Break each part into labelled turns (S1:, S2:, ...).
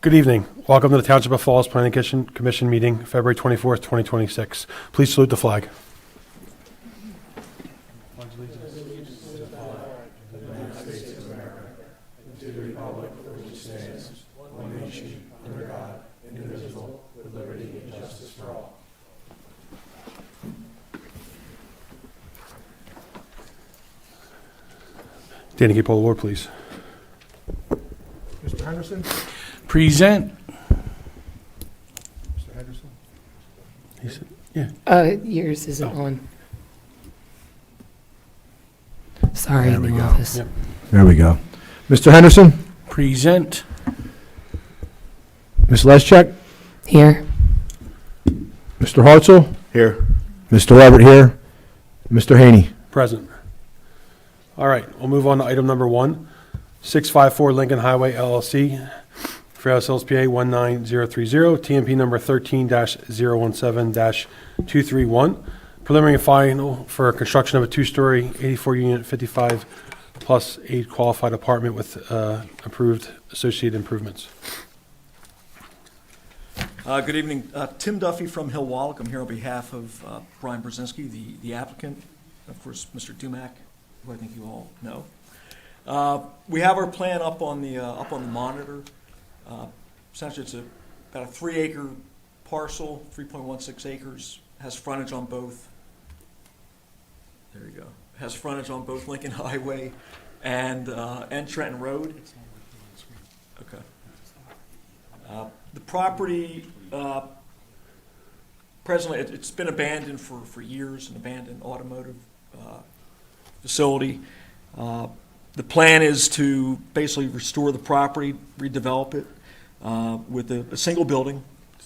S1: Good evening. Welcome to the Township of Falls Planning Commission meeting, February 24th, 2026. Please salute the flag. Danny, can you pull the board, please?
S2: Mr. Henderson?
S3: Present.
S2: Mr. Henderson?
S1: He said, yeah.
S4: Yours isn't on. Sorry,
S2: There we
S4: in the
S2: go.
S4: office.
S1: Yep.
S2: There we go. Mr. Henderson?
S3: Present.
S2: Ms. Leschuk?
S4: Here.
S2: Mr. Hartzell?
S1: Here.
S2: Mr. Leverett here. Mr. Haney?
S1: Present. All right, we'll move on to item number 1. 654 Lincoln Highway LLC, Fairless Hills, PA 19030, TMP number 13-017-231. Preliminary and final for construction of a 2-story, 84-unit, 55 plus 8 qualified apartment with approved associated improvements.
S5: Good evening. Tim Duffy from Hill Wallach. I'm here on behalf of Brian Brezezinski, the applicant, of course, Mr. Dumack, who I think you all know. We have our plan up on the monitor. Essentially, it's about a 3-acre parcel, 3.16 acres. Has frontage on both. There you go. Has frontage on both Lincoln Highway and Trenton Road. Okay. The property presently it's been abandoned for years, an abandoned automotive facility. The plan is to basically restore the property, redevelop it with a single building,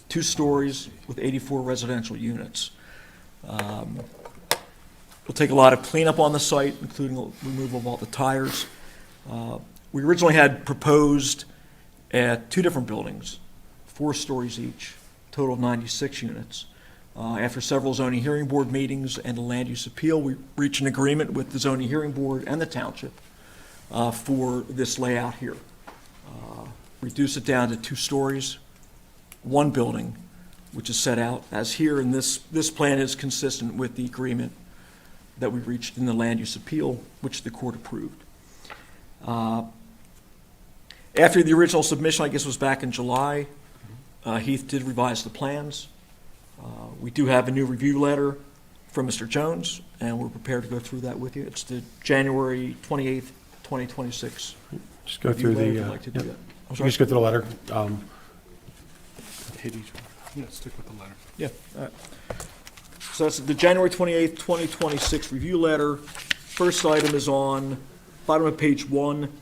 S5: 2 stories with 84 residential units. We'll take a lot of cleanup on the site, including removal of all the tires. We originally had proposed at 2 different buildings, 4 stories each, total of 96 units. After several zoning hearing board meetings and a land use appeal, we reached an agreement with the zoning hearing board and the township for this layout here. Reduce it down to 2 stories, 1 building, which is set out as here, and this plan is consistent with the agreement that we reached in the land use appeal, which the court approved. After the original submission, I guess was back in July, Heath did revise the plans. We do have a new review letter from Mr. Jones, and we're prepared to go through that with you. It's the January 28th, 2026.
S1: Just go through the,
S5: If you'd like to do
S1: yep.
S5: that. I'm
S1: You
S5: sorry?
S1: just go through the letter.
S3: Hit each one. Yeah, stick with the letter.
S5: Yeah. All right. So that's the January 28th, 2026 review letter. First item is on bottom of page 1,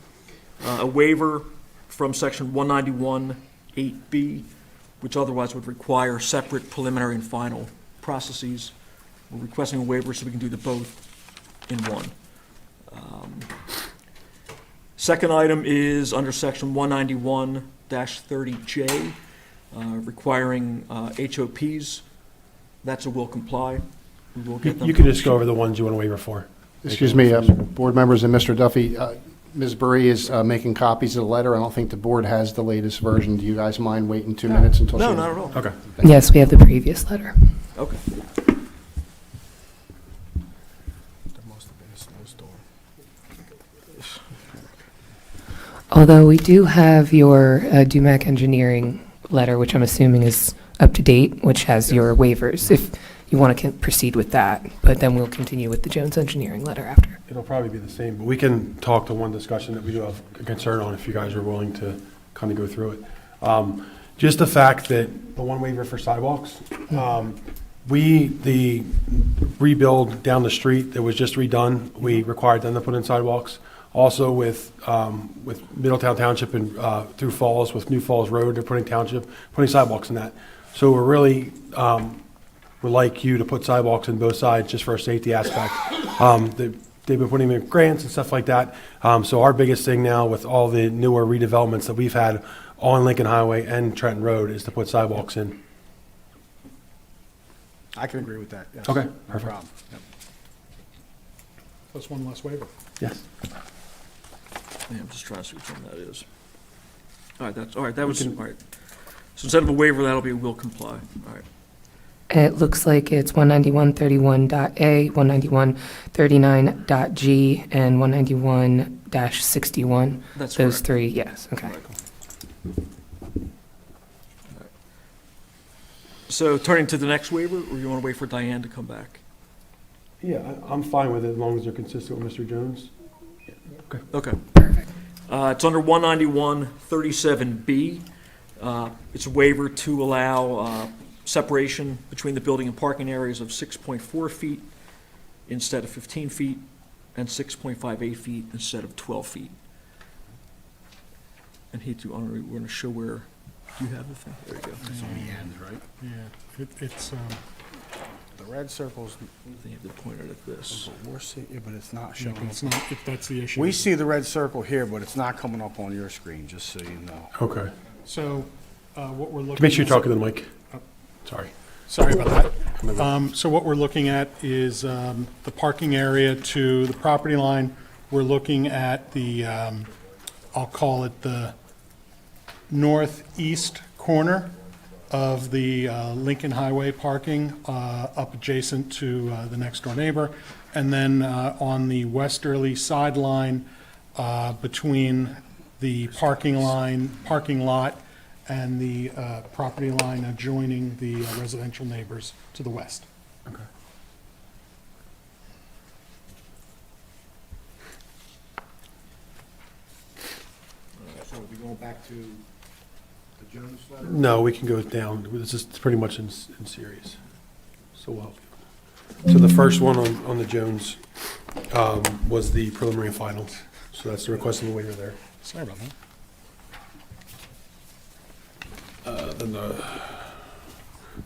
S5: a waiver from section 191.8B, which otherwise would require separate preliminary and final processes. We're requesting a waiver so we can do the both in one. Second item is under section 191-30J, requiring HOPs. That's a will comply. We will get them.
S1: You can just go over the ones you want to waiver for.
S6: Excuse me, board members and Mr. Duffy, Ms. Burry is making copies of the letter. I don't think the board has the latest version. Do you guys mind waiting 2 minutes until she...
S5: No, not at all.
S1: Okay.
S4: Yes, we have the previous letter.
S5: Okay.
S3: There must have been a snowstorm.
S4: Although we do have your Dumack Engineering letter, which I'm assuming is up to date, which has your waivers, if you want to proceed with that. But then we'll continue with the Jones Engineering letter after.
S1: It'll probably be the same, but we can talk to one discussion that we do have a concern on if you guys are willing to kind of go through it. Just the fact that the one waiver for sidewalks, the rebuild down the street that was just redone, we required them to put in sidewalks. Also with Middletown Township and through Falls, with New Falls Road, they're putting sidewalks in that. So we're really, would like you to put sidewalks in both sides just for a safety aspect. They've been putting in grants and stuff like that. So our biggest thing now with all the newer redevelopments that we've had on Lincoln Highway and Trenton Road is to put sidewalks in.
S3: I can agree with that, yes.
S1: Okay,
S3: No
S1: perfect.
S3: problem. Yep. Plus one less waiver.
S1: Yes.
S5: Yeah, I'm just trying to see which one that is. All right, that was, all right. So instead of a waiver, that'll be will comply. All right.
S4: It looks like it's 191.31.a, 191.39.g, and 191-61.
S5: That's
S4: Those
S5: correct.
S4: three, yes, okay.
S5: So turning to the next waiver, or you want to wait for Diane to come back?
S1: Yeah, I'm fine with it as long as they're consistent with Mr. Jones.
S5: Okay.
S4: Perfect.
S5: It's under 191-37B. It's a waiver to allow separation between the building and parking areas of 6.4 feet instead of 15 feet, and 6.58 feet instead of 12 feet. And we're going to show where, do you have the thing? There you go.
S3: It's on the end, right? Yeah, it's, the red circles,
S5: They have to point it at this.
S3: we're seeing, yeah, but it's not
S7: Yeah,
S3: showing.
S7: but it's not, if that's the issue.
S3: We see the red circle here, but it's not coming up on your screen, just so you know.
S1: Okay.
S7: So, what we're looking.
S1: Make sure you're
S7: at-
S1: talking to the mic. Sorry.
S7: Sorry about that. So what we're looking at is the parking area to the property line. We're looking at the, I'll call it the northeast corner of the Lincoln Highway parking up adjacent to the next door neighbor. And then on the westerly sideline between the parking lot and the property line adjoining the residential neighbors to the west.
S6: So we'll be going back to the Jones letter?
S1: No, we can go down. This is pretty much in series. So we'll help you. So the first one on the Jones was the preliminary and final. So that's the request of the waiver there.
S7: Sorry about that.
S1: Then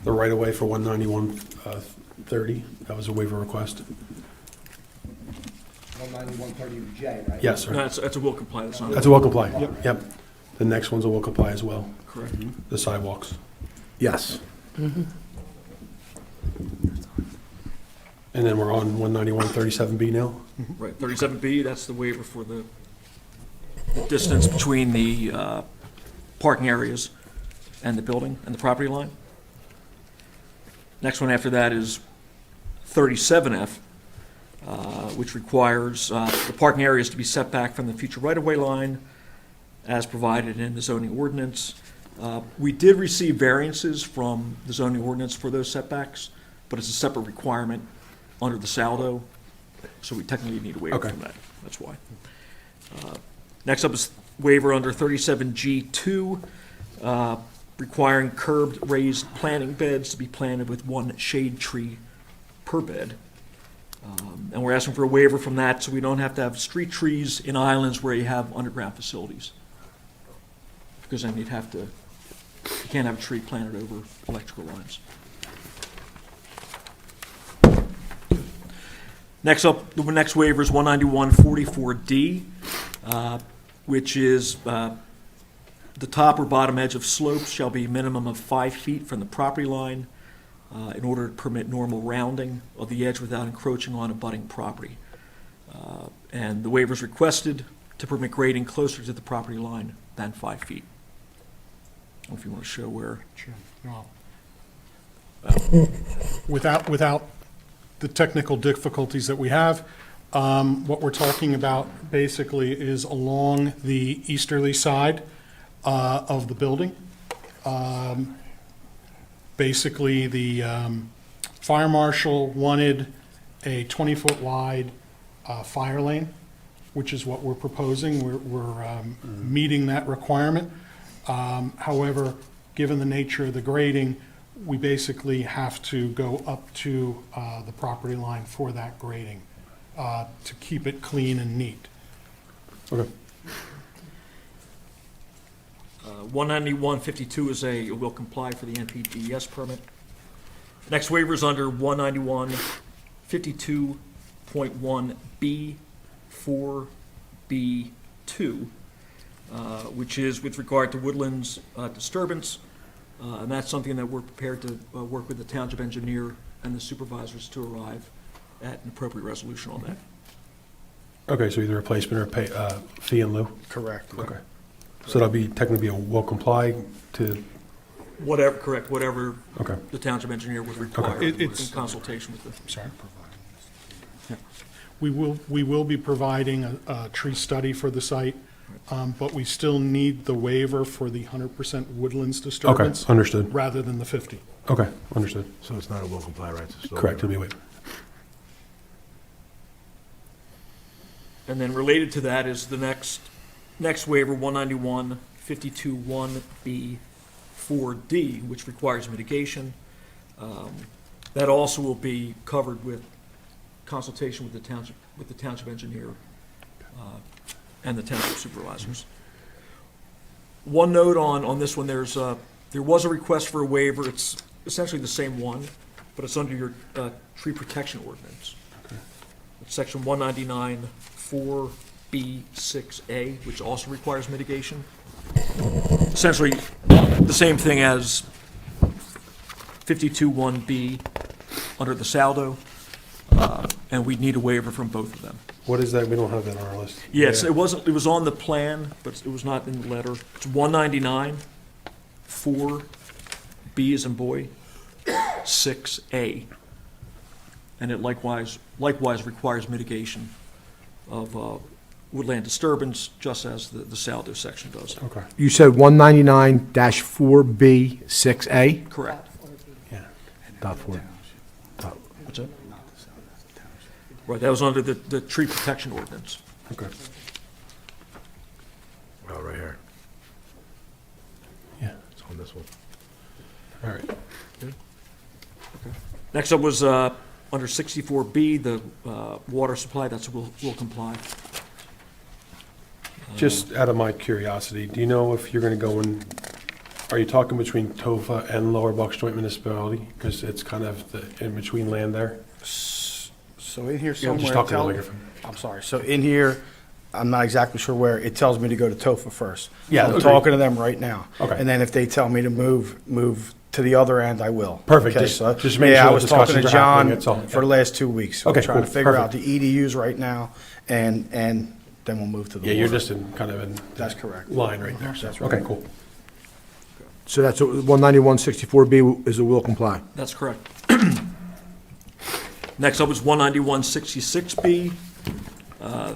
S1: the right-of-way for 191-30, that was a waiver request.
S6: 191-30J, right?
S1: Yes,
S5: No,
S1: sir.
S5: that's a will comply, that's not.
S1: That's a will comply. Yep. The next one's a will comply as well,
S5: Correct.
S1: the sidewalks.
S2: Yes.
S1: And then we're on 191-37B now?
S5: Right, 37B, that's the waiver for the distance between the parking areas and the building and the property line. Next one after that is 37F, which requires the parking areas to be set back from the future right-of-way line as provided in the zoning ordinance. We did receive variances from the zoning ordinance for those setbacks, but it's a separate requirement under the saldo, so we technically need a waiver
S1: Okay.
S5: from that. That's why. Next up is waiver under 37G2, requiring curbed raised planting beds to be planted with one shade tree per bed. And we're asking for a waiver from that so we don't have to have street trees in islands where you have underground facilities. Because then you can't have a tree planted over electrical lines. Next up, the next waiver is 191-44D, which is the top or bottom edge of slopes shall be a minimum of 5 feet from the property line in order to permit normal rounding of the edge without encroaching on abutting property. And the waiver is requested to permit grading closer to the property line than 5 feet. I don't know if you want to show where.
S7: Sure. No. Without the technical difficulties that we have, what we're talking about basically is along the easterly side of the building. Basically, the fire marshal wanted a 20-foot wide fire lane, which is what we're proposing. We're meeting that requirement. However, given the nature of the grading, we basically have to go up to the property line for that grading to keep it clean and neat.
S1: Okay.
S5: 191-52 is will comply for the NPDES permit. Next waiver is under 191-52.1B, 4B2, which is with regard to woodlands disturbance. And that's something that we're prepared to work with the township engineer and the supervisors to arrive at an appropriate resolution on that.
S1: Okay, so either replacement or pay, fee in lieu?
S3: Correct.
S1: Okay. So that'll be technically a will comply to,
S5: Whatever, correct, whatever
S1: okay.
S5: the township engineer would require in
S7: It's-
S5: consultation with the.
S7: Sorry. Yeah. We will be providing a tree study for the site, but we still need the waiver for the 100% woodlands
S1: Okay,
S7: disturbance
S1: understood.
S7: rather than the 50.
S1: Okay, understood.
S2: So it's not a will comply, right? It's still-
S1: Correct, it'll be waived.
S5: And then related to that is the next waiver, 191-52-1B-4D, which requires mitigation. That also will be covered with consultation with the township engineer and the township supervisors. One note on this one, there was a request for a waiver. It's essentially the same one, but it's under your tree protection ordinance. It's section 199-4B6A, which also requires mitigation. Essentially, the same thing as 52-1B under the saldo, and we'd need a waiver from both of them.
S1: What is that? We don't have that on our list.
S5: Yes, it was on the plan, but it was not in the letter. It's 199-4B as in boy, 6A. And it likewise requires mitigation of woodland disturbance, just as the saldo section does.
S1: Okay.
S2: You said 199-4B6A?
S5: Correct.
S2: Dot 4.
S5: What's that? Right, that was under the tree protection ordinance.
S1: Okay.
S2: Oh, right here.
S1: Yeah.
S2: It's on this one.
S1: All right.
S5: Next up was under 64B, the water supply, that's will comply.
S1: Just out of my curiosity, do you know if you're going to go in, are you talking between TOFA and Lower Bucks Joint Municipality? Because it's kind of the in-between land there.
S8: So in here
S1: Yeah,
S8: somewhere,
S1: just talk to the microphone.
S8: I'm sorry, so in here, I'm not exactly sure where, it tells me to go to TOFA first.
S1: Yeah,
S8: I'm
S1: okay.
S8: talking to them right now.
S1: Okay.
S8: And then if they tell me to move to the other end, I will.
S1: Perfect.
S8: Okay,
S1: Just-
S8: so-
S1: just make
S8: yeah,
S1: sure
S8: I
S1: the
S8: was talking to
S1: discussions are happening,
S8: John
S1: that's all.
S8: for the last 2 weeks. We're
S1: Okay,
S8: trying to
S1: cool,
S8: figure out
S1: perfect.
S8: the EDUs right now, and then we'll move to the
S1: Yeah, you're
S8: water.
S1: just in, kind of in.
S8: That's correct.
S1: Line right there.
S8: That's right.
S1: Okay, cool.
S2: So that's 191-64B is a will comply.
S5: That's correct. Next up was 191-66B,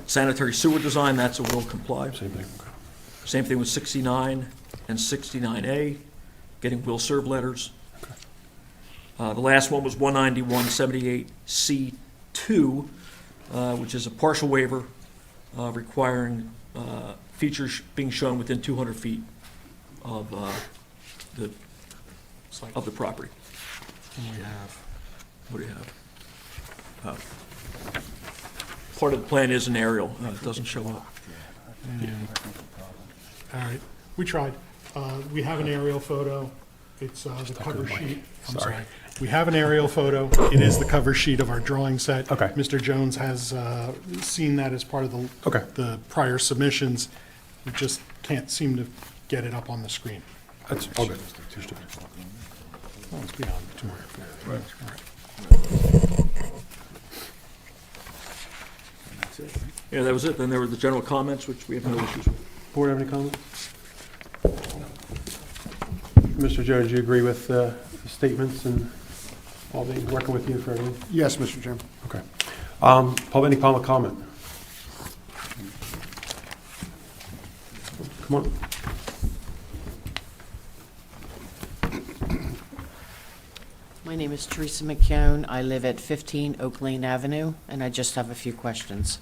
S5: sanitary sewer design, that's a will comply.
S1: Same thing.
S5: Same thing with 69 and 69A, getting will serve letters. The last one was 191-78C2, which is a partial waiver requiring features being shown within 200 feet of the property.
S7: We have.
S5: What do you have? Part of the plan is an aerial, it doesn't show up.
S7: All right, we tried. We have an aerial photo. It's the cover sheet. I'm
S1: Sorry.
S7: sorry. We have an aerial photo. It is the cover sheet of our drawing set.
S1: Okay.
S7: Mr. Jones has seen that as part of
S1: Okay.
S7: the prior submissions. We just can't seem to get it up on the screen.
S1: That's all good.
S7: Oh, it's beyond 200 feet. All right.
S5: Yeah, that was it. Then there were the general comments, which we have no issues with.
S1: Board have any comments? Mr. Jones, you agree with the statements and all being, working with you for everything?
S6: Yes, Mr. Chairman.
S1: Okay. Any public comment? Come on.
S9: My name is Teresa McKeown. I live at 15 Oak Lane Avenue, and I just have a few questions.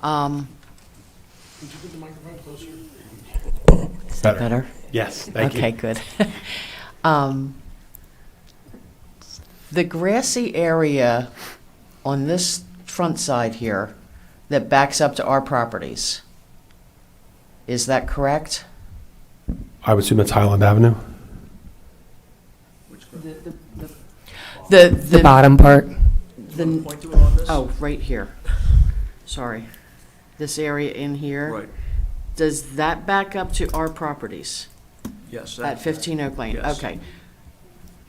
S9: Is that better?
S1: Yes, thank you.
S9: Okay, good. The grassy area on this front side here that backs up to our properties, is that correct?
S1: I would assume that's Highland Avenue.
S4: The bottom part.
S9: The,
S5: Point to it on this?
S9: oh, right here. Sorry. This area in here?
S5: Right,
S9: Does that back up to our properties
S5: yes.
S9: at 15 Oak Lane?
S5: Yes.
S9: Okay.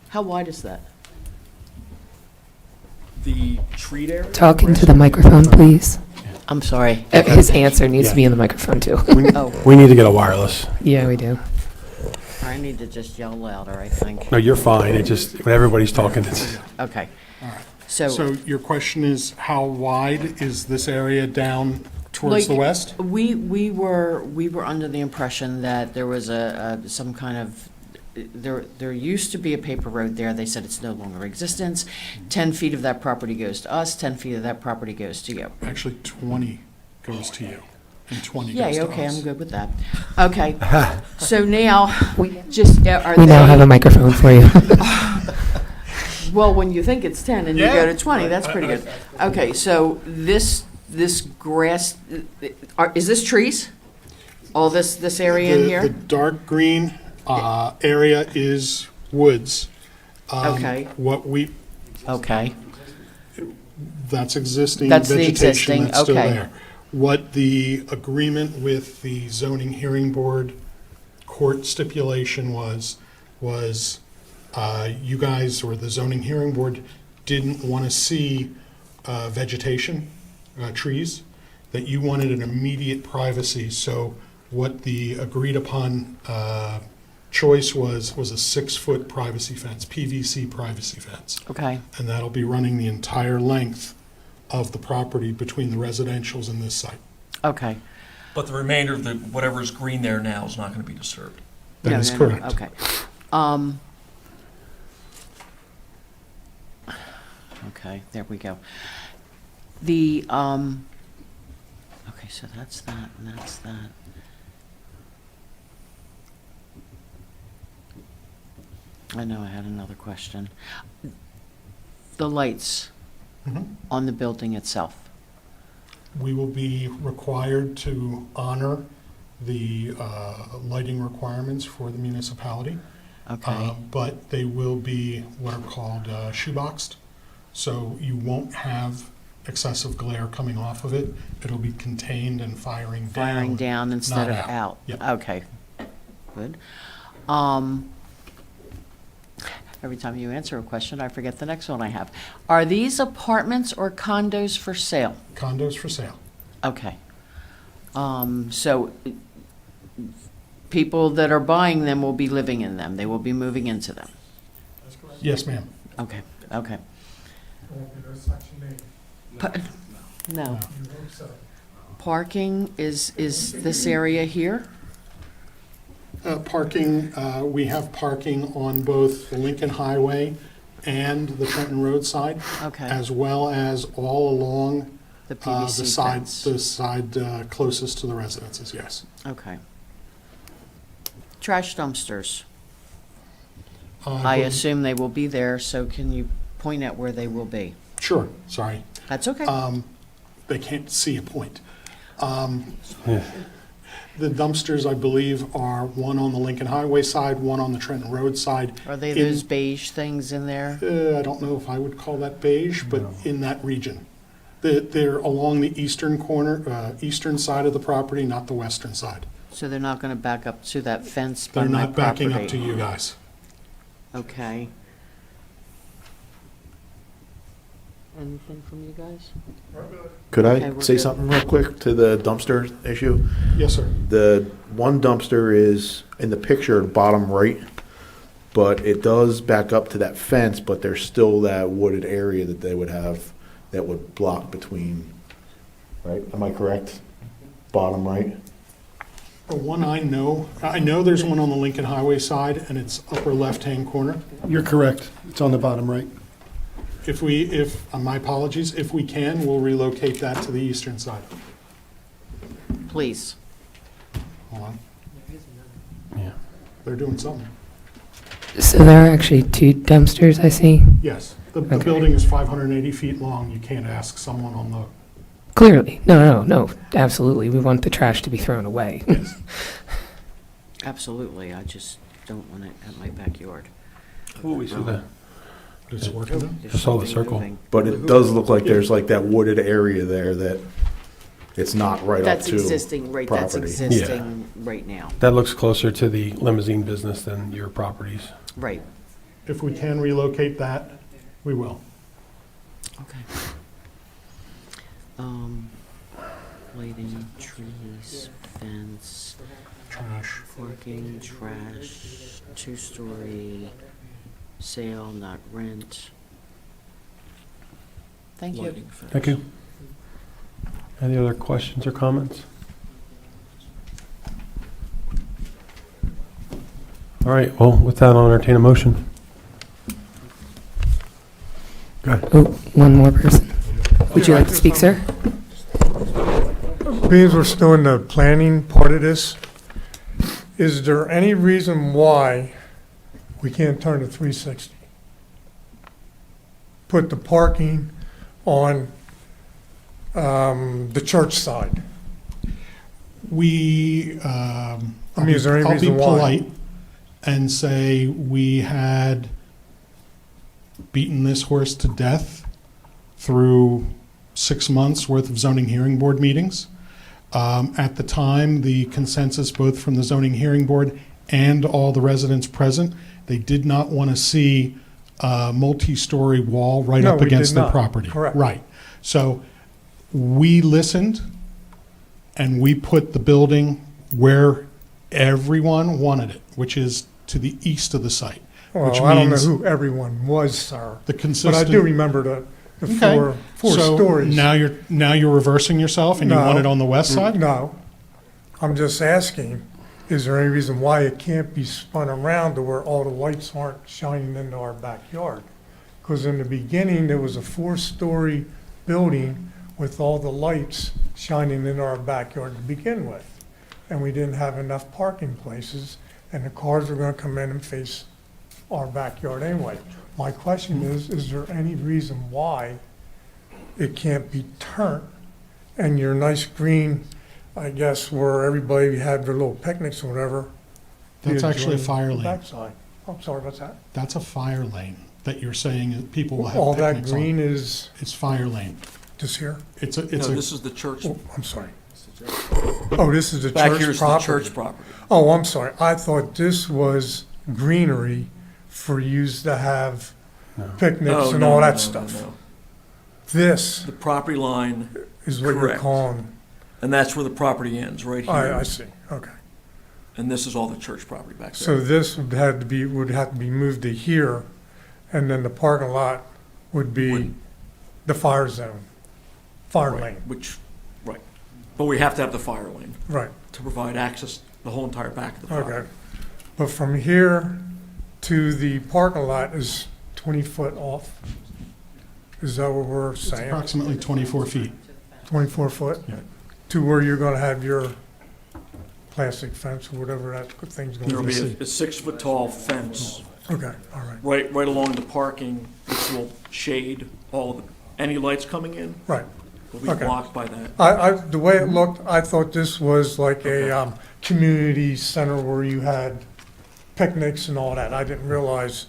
S9: How wide is that?
S5: The treat area?
S4: Talk into the microphone, please.
S9: I'm sorry.
S4: His answer needs
S1: Yeah.
S4: to be in the microphone, too.
S9: Oh,
S1: We need to get a wireless.
S4: Yeah, we do.
S9: I need to just yell louder, I think.
S1: No, you're fine. It just, when everybody's talking, it's,
S9: Okay.
S7: All right.
S9: So,
S7: So your question is, how wide is this area down towards the
S9: Like-
S7: west?
S9: we were under the impression that there was some kind of, there used to be a paper road there. They said it's no longer in existence. 10 feet of that property goes to us, 10 feet of that property goes to you.
S7: Actually, 20 goes to you, and 20
S9: Yeah,
S7: goes to
S9: okay,
S7: us.
S9: I'm good with that. Okay, so now,
S4: We
S9: just, are
S4: we now have a
S9: they,
S4: microphone for you.
S9: well, when you think it's 10 and you go
S7: Yeah.
S9: to 20, that's pretty good. Okay, so this grass, is this trees? All this area in
S7: The
S9: here?
S7: dark green area is woods.
S9: Okay.
S7: What we,
S9: Okay,
S7: that's existing
S9: That's the
S7: vegetation
S9: existing,
S7: that's still
S9: okay.
S7: there. What the agreement with the zoning hearing board court stipulation was you guys, or the zoning hearing board, didn't want to see vegetation, trees, that you wanted an immediate privacy. So what the agreed upon choice was a 6-foot privacy fence, PVC privacy fence.
S9: okay,
S7: And that'll be running the entire length of the property between the residentials and this site.
S9: okay.
S5: But the remainder of the, whatever is green there now is not going to be disturbed.
S7: That
S9: No,
S7: is
S9: no, no,
S7: correct.
S9: Okay. Okay, there we go. The, okay, so that's that, and that's that. I know I had another question. The lights
S7: Mhm.
S9: on the building itself.
S7: We will be required to honor the lighting requirements for the municipality.
S9: Okay,
S7: But they will be what are called shoeboxed, so you won't have excessive glare coming off of it. It'll be contained and firing down.
S9: firing down instead
S7: not
S9: of
S7: out.
S9: out.
S7: Yep.
S9: Okay, good. Every time you answer a question, I forget the next one I have. Are these apartments or condos for sale?
S7: Condos for sale.
S9: Okay. So people that are buying them will be living in them. They will be moving into them.
S7: Yes, ma'am.
S9: Okay, okay. Pa- No. Parking is this area here?
S7: Parking, we have parking on both the Lincoln Highway and the Trenton Road side,
S9: Okay,
S7: as well as all along
S9: the
S7: the
S9: PVC
S7: side,
S9: fence.
S7: the side closest to the residences, yes.
S9: Okay. Trash dumpsters.
S7: Uh,
S9: I
S7: but-
S9: assume they will be there, so can you point out where they will be?
S7: Sure, sorry.
S9: That's okay.
S7: They can't see a point.
S1: Yeah.
S7: The dumpsters, I believe, are one on the Lincoln Highway side, one on the Trenton Road side.
S9: Are they
S7: in-
S9: those beige things in there?
S7: I don't know if I would call that beige, but in that region. They're along the eastern corner, eastern side of the property, not the western side.
S9: So they're not going to back up to that fence by
S7: They're
S9: my
S7: not backing up
S9: property?
S7: to you guys.
S9: Okay. Anything from you guys?
S10: Could
S9: Okay,
S10: I
S9: we're
S10: say
S9: good.
S10: something real quick to the dumpster issue?
S7: Yes, sir.
S10: The one dumpster is in the picture, bottom right, but it does back up to that fence, but there's still that wooded area that they would have that would block between, right? Am I correct? Bottom right?
S7: The one I know there's one on the Lincoln Highway side, and it's upper left-hand corner.
S3: You're correct. It's on the bottom right.
S7: My apologies, if we can, we'll relocate that to the eastern side.
S9: Please.
S7: Hold on.
S1: Yeah.
S7: They're doing something.
S4: So there are actually two dumpsters, I see.
S7: Yes, the
S4: Okay.
S7: building is 580 feet long. You can't ask someone on the,
S4: Clearly. No, absolutely. We want the trash to be thrown away.
S9: Absolutely. I just don't want it at my backyard.
S1: We saw that.
S7: it's working now.
S9: There's
S1: Just saw the
S9: something
S1: circle.
S9: moving.
S10: But it does look like there's like that wooded area there that it's not right up
S9: That's
S10: to.
S9: existing, right, that's
S10: property.
S9: existing right now.
S1: That looks closer to the limousine business than your properties.
S9: Right.
S7: If we can relocate that, we will.
S9: Okay. lighting, trees, fence,
S7: Trash.
S9: parking, trash, two-story, sale, not rent. Thank you.
S5: Lighting fence.
S1: Thank you. Any other questions or comments? All right, well, with that, I'll entertain a motion. Go ahead.
S4: Oh, one more person. Would you like to speak, sir?
S3: Being we're still in the planning part of this, is there any reason why we can't turn to 360? Put the parking on the church side?
S7: We,
S3: I mean, is there any
S7: I'll be
S3: reason why?
S7: polite and say we had beaten this horse to death through 6 months' worth of zoning hearing board meetings. At the time, the consensus, both from the zoning hearing board and all the residents present, they did not want to see a multi-story wall right
S3: No,
S7: up
S3: we did
S7: against their
S3: not.
S7: property.
S3: Correct.
S7: Right. So we listened and we put the building where everyone wanted it, which is to the east of the site. Which
S3: Well, I don't know
S7: means
S3: who everyone was, sir,
S7: the
S3: but I
S7: consistent.
S3: do remember the
S7: Okay.
S3: four
S7: So
S3: stories.
S7: now you're reversing yourself and you
S3: No.
S7: want it on the west side?
S3: No, I'm just asking, is there any reason why it can't be spun around to where all the lights aren't shining into our backyard? Because in the beginning, there was a 4-story building with all the lights shining in our backyard to begin with. And we didn't have enough parking places, and the cars were gonna come in and face our backyard anyway. My question is there any reason why it can't be turned? And your nice green, I guess, where everybody had their little picnics or whatever.
S7: That's
S3: be
S7: actually a
S3: adjoining
S7: fire
S3: the
S7: lane.
S3: Backside. I'm sorry, what's that?
S7: That's a fire lane that you're saying that people will
S3: All
S7: have
S3: that
S7: picnics
S3: green
S7: on.
S3: is
S7: It's fire lane.
S3: just here?
S7: It's a,
S5: No,
S7: it's a,
S5: this is the church.
S3: Oh, I'm sorry. Oh, this is the
S5: Back
S3: church
S5: here's the
S3: property?
S5: church property.
S3: Oh, I'm sorry. I thought this was greenery for use to have picnics
S5: Oh,
S3: and
S5: no,
S3: all
S5: no,
S3: that
S5: no,
S3: stuff.
S5: no.
S3: This
S5: The property line,
S3: is what you're
S5: Correct.
S3: calling,
S5: and that's where the property ends, right
S3: I
S5: here.
S3: see, okay.
S5: And this is all the church property back
S3: So
S5: there.
S3: this would have to be moved to here, and then the parking lot would be
S5: Would-
S3: the fire zone, fire
S5: Right,
S3: lane,
S5: which, right. But we have to have the fire lane
S3: right,
S5: to provide access, the whole entire back of the property.
S3: okay. But from here to the parking lot is 20 foot off? Is that what we're
S7: it's
S3: saying?
S7: approximately 24 feet.
S3: 24 foot?
S7: Yeah.
S3: To where you're gonna have your plastic fence or whatever that thing's
S5: There'll
S3: gonna
S5: be
S3: be?
S5: a 6-foot-tall fence
S3: Okay, all right,
S5: right along the parking, which will shade all of any lights coming in
S3: right.
S5: will be
S3: Okay.
S5: blocked by that.
S3: The way it looked, I thought this was like a community center where you had picnics and all that. I didn't realize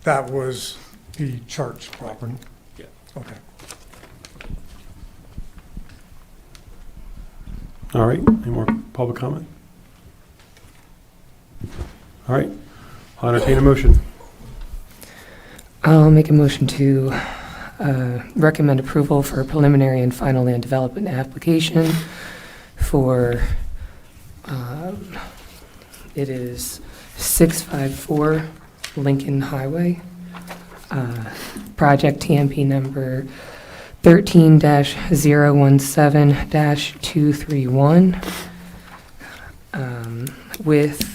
S3: that was the church property.
S5: Yeah.
S3: Okay.
S1: All right, any more public comment? All right, I'll entertain a motion.
S4: I'll make a motion to recommend approval for a preliminary and final land development application for, it is 654 Lincoln Highway, project TMP number 13-017-231, with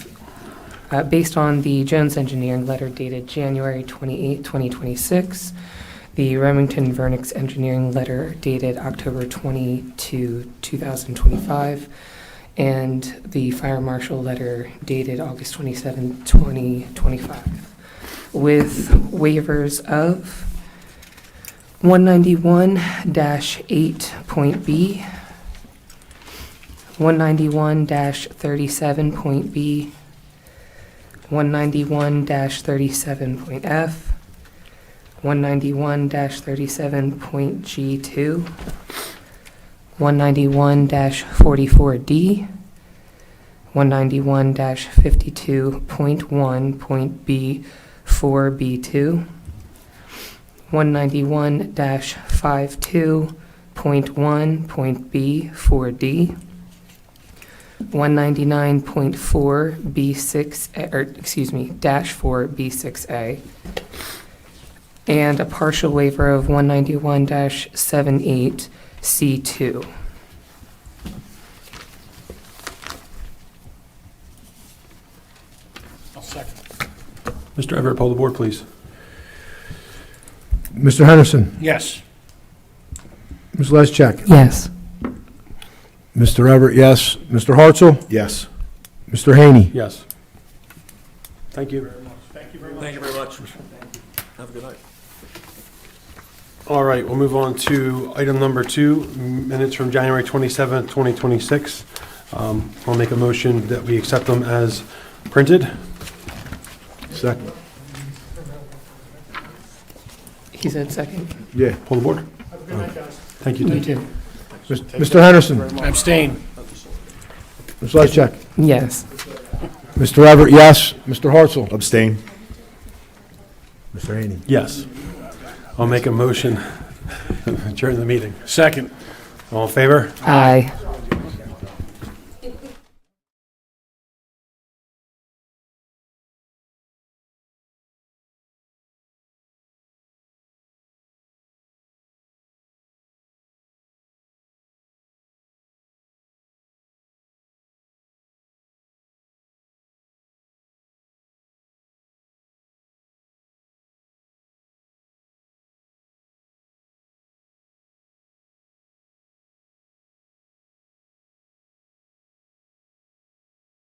S4: based on the Jones Engineering letter dated January 28, 2026, the Remington Vernix Engineering letter dated October 22, 2025, and the Fire Marshal letter dated August 27, 2025, with waivers of 191-8.b, 191-37.b, 191-37.f, 191-37.g2, 191-44d, 191-52.1.b 4b2, 191-52, Point 1, Point B, 4D, 199.4 B6, or excuse me, dash 4 B6A, and a partial waiver of 191-78 C2.
S7: I'll second.
S1: Mr. Everett, poll the board, please.
S2: Mr. Henderson,
S7: Yes.
S2: Ms. Leschak,
S4: Yes.
S2: Mr. Everett, yes. Mr. Hartzell,
S10: Yes.
S2: Mr. Haney.
S1: Yes. Thank you.
S5: Thank you very much. Have a good night.
S1: All right, we'll move on to item number 2, minutes from January 27th, 2026. I'll make a motion that we accept them as printed.
S2: Second.
S4: He said second.
S2: Yeah.
S1: Pull the board. Thank you, Tim.
S4: too.
S2: Mr. Henderson,
S7: Abstain.
S2: Ms. Leschak,
S4: Yes.
S2: Mr. Everett, yes. Mr. Hartzell,
S10: Abstain.
S2: Mr. Haney.
S1: Yes. I'll make a motion to adjourn the meeting.
S7: Second.
S1: All in favor?
S4: Aye.